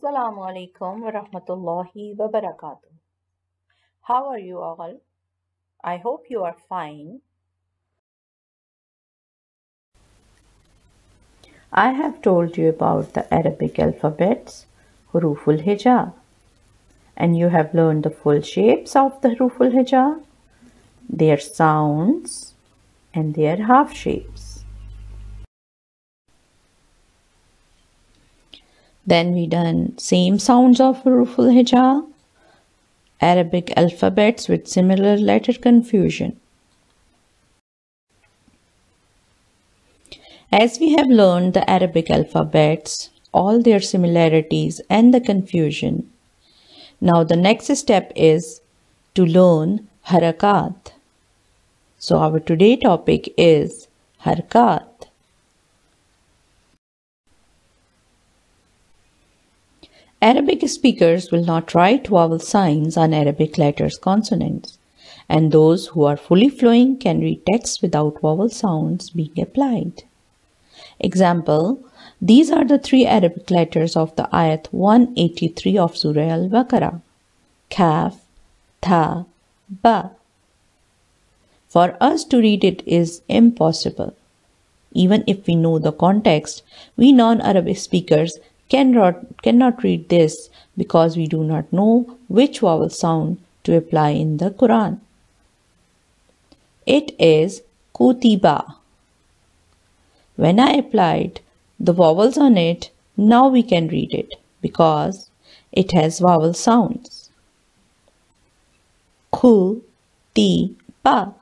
Assalamu alaikum wa rahmatullahi wa barakatuh. How are you all? I hope you are fine. I have told you about the Arabic alphabets, huruful hija, and you have learned the full shapes of the huruful hija, their sounds, and their half shapes. Then we done same sounds of huruful hija, Arabic alphabets with similar letter confusion. As we have learned the Arabic alphabets, all their similarities and the confusion, now the next step is to learn Harkaat. So our today topic is Harkaat. Arabic speakers will not write vowel signs on Arabic letters consonants, and those who are fully fluent can read text without vowel sounds being applied. Example, these are the three Arabic letters of the ayat 183 of Surah Al-Baqarah. Kaf, Tha, Ba. For us to read it is impossible. Even if we know the context, we non-Arabic speakers cannot read this because we do not know which vowel sound to apply in the Qur'an. It is kutiba. When I applied the vowels on it, now we can read it because it has vowel sounds. Ku-ti-ba.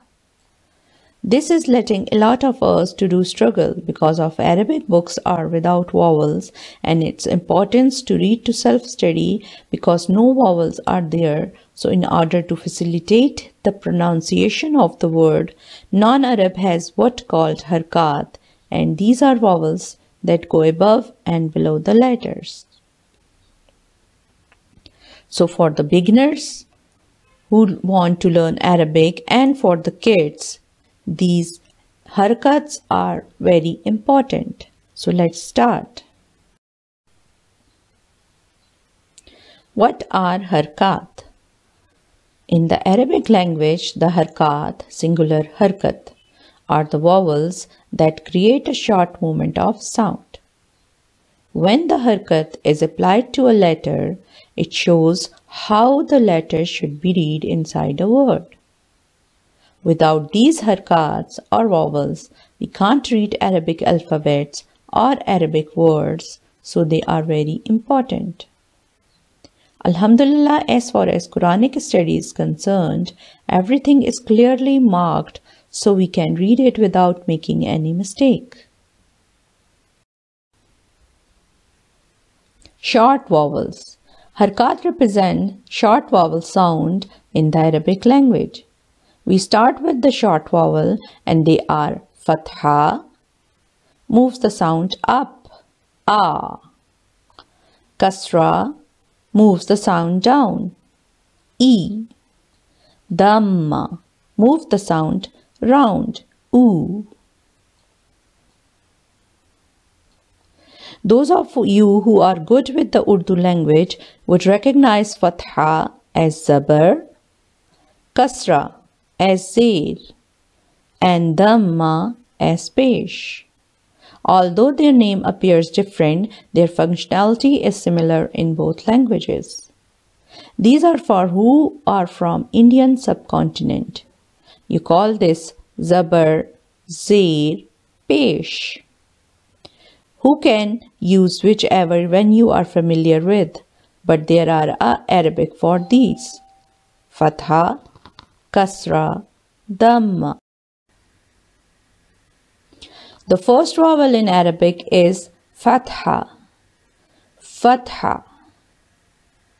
This is letting a lot of us to do struggle because of Arabic books are without vowels, and its importance to read to self-study because no vowels are there. So in order to facilitate the pronunciation of the word, non-Arab has what called Harkaat, and these are vowels that go above and below the letters. So for the beginners who want to learn Arabic and for the kids, these harkats are very important. So let's start. What are harkat? In the Arabic language, the harkat, singular harkat, are the vowels that create a short movement of sound. When the harkat is applied to a letter, it shows how the letter should be read inside a word. Without these harkats or vowels, we can't read Arabic alphabets or Arabic words, so they are very important. Alhamdulillah, as far as Quranic study is concerned, everything is clearly marked so we can read it without making any mistake. Short vowels. Harkat represent short vowel sound in the Arabic language. We start with the short vowel and they are Fatha, moves the sound up, A. Kasra, moves the sound down, E. Dhamma, moves the sound round, U. Those of you who are good with the Urdu language would recognize Fatha as Zabar, Kasra as Zir, and Dhamma as Pesh. Although their name appears different, their functionality is similar in both languages. These are for who are from Indian subcontinent. You call this Zabar, Zir, Pesh. Who can use whichever when you are familiar with, but there are Arabic for these. Fatha, Kasra, Dhamma. The first vowel in Arabic is Fatha. Fatha.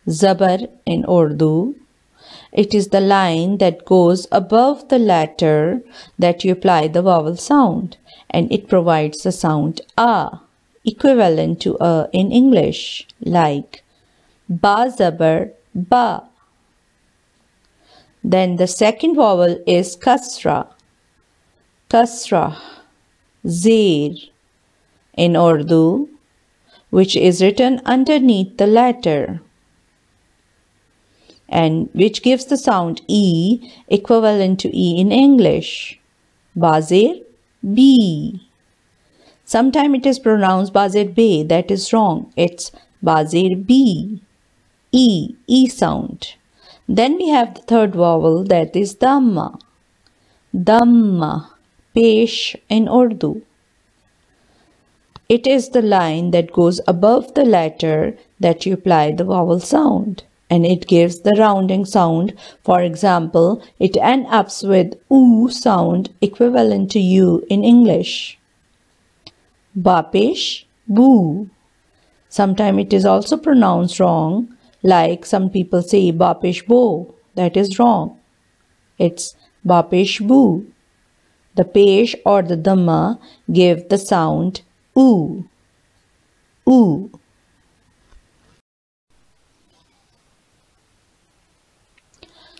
Zabar in Urdu. It is the line that goes above the letter that you apply the vowel sound, and it provides the sound A, equivalent to A in English, like Ba Zabar, Ba. Then the second vowel is Kasra. Kasra, Zir. In Urdu, which is written underneath the letter and which gives the sound E equivalent to E in English. Bazir, B. Sometimes it is pronounced Bazir B. That is wrong. It's Bazir B. E, E sound. Then we have the third vowel, that is Dhamma. Dhamma, pesh in Urdu. It is the line that goes above the letter that you apply the vowel sound, and it gives the rounding sound. For example, it ends up with oo sound equivalent to U in English. Bapesh, boo. Sometimes it is also pronounced wrong, like some people say Bapesh bo. That is wrong. It's Bapesh boo. The pesh or the dhamma give the sound oo. Oo.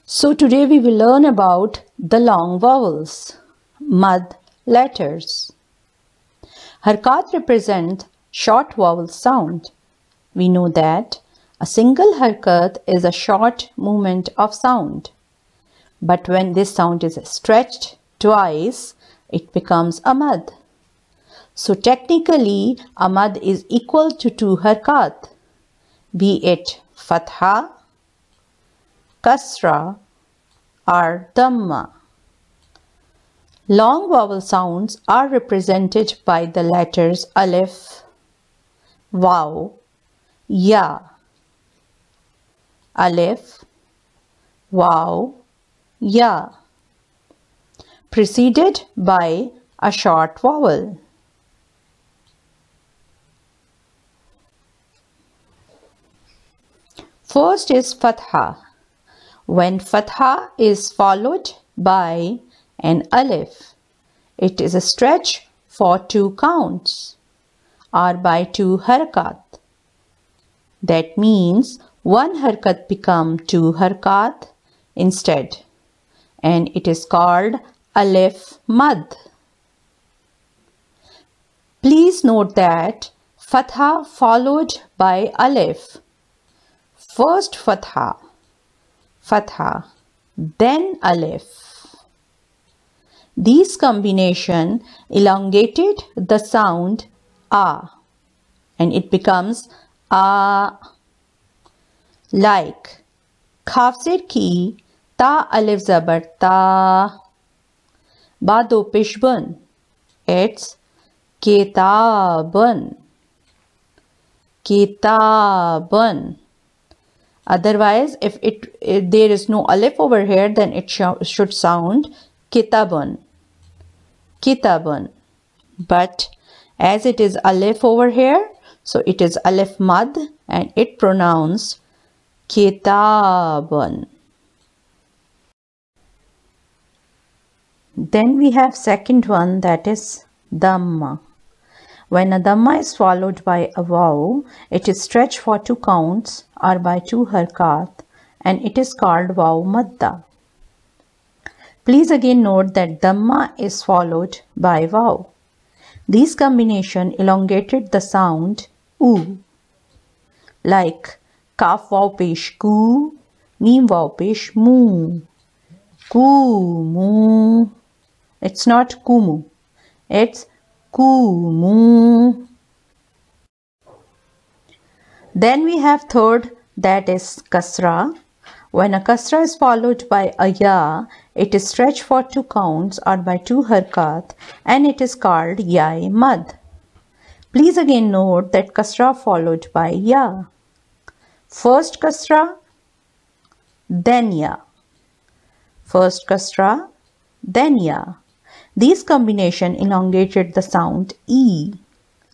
So today we will learn about the long vowels, mad letters. Harkaat represent short vowel sound. We know that a single harkat is a short movement of sound. But when this sound is stretched twice, it becomes a mad. So technically, a mad is equal to 2 harkat, be it fatha, kasra, or dhamma. Long vowel sounds are represented by the letters alif, waw, ya. Alif, waw, ya, preceded by a short vowel. First is fatha. When fatha is followed by an alif, it is a stretch for 2 counts or by 2 harkat. That means 1 harkat become 2 harkat instead, and it is called alif mad. Please note that fatha followed by alif. First fatha, fatha, then alif. These combination elongated the sound a, and it becomes a. Like khafzir ki ta alif zabar ta, ba do pesh bun, it's kitabun, kitabun. Otherwise, if there is no alif over here, then it should sound kitabun, kitabun. But as it is alif over here, so it is alif mad and it pronounced kitabun. Then we have second one, that is dhamma. When a dhamma is followed by a waw, it is stretched for 2 counts or by 2 harkat, and it is called waw madda. Please again note that dhamma is followed by waw. These combination elongated the sound oo, like kaf waw pesh ku, mim waw pesh mu, kumu. It's not kumu, it's kumu. Then we have third, that is kasra. When a kasra is followed by a ya, it is stretched for 2 counts or by 2 harkat, and it is called ya mad. Please again note that kasra followed by ya. First kasra, then ya. First kasra, then ya. These combination elongated the sound e,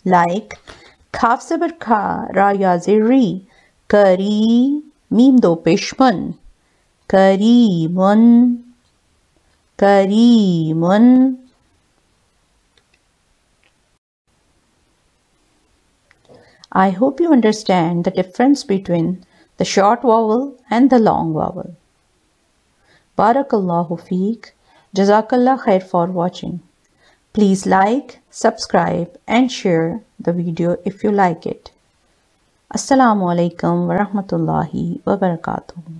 like khaf zabar kha, ra ya zir ri, kari, mim do pesh man, karimun, karimun. I hope you understand the difference between the short vowel and the long vowel. Barakallahu feek. Jazakallah khair for watching. Please like, subscribe and share the video if you like it. Assalamu alaikum wa rahmatullahi wa barakatuh.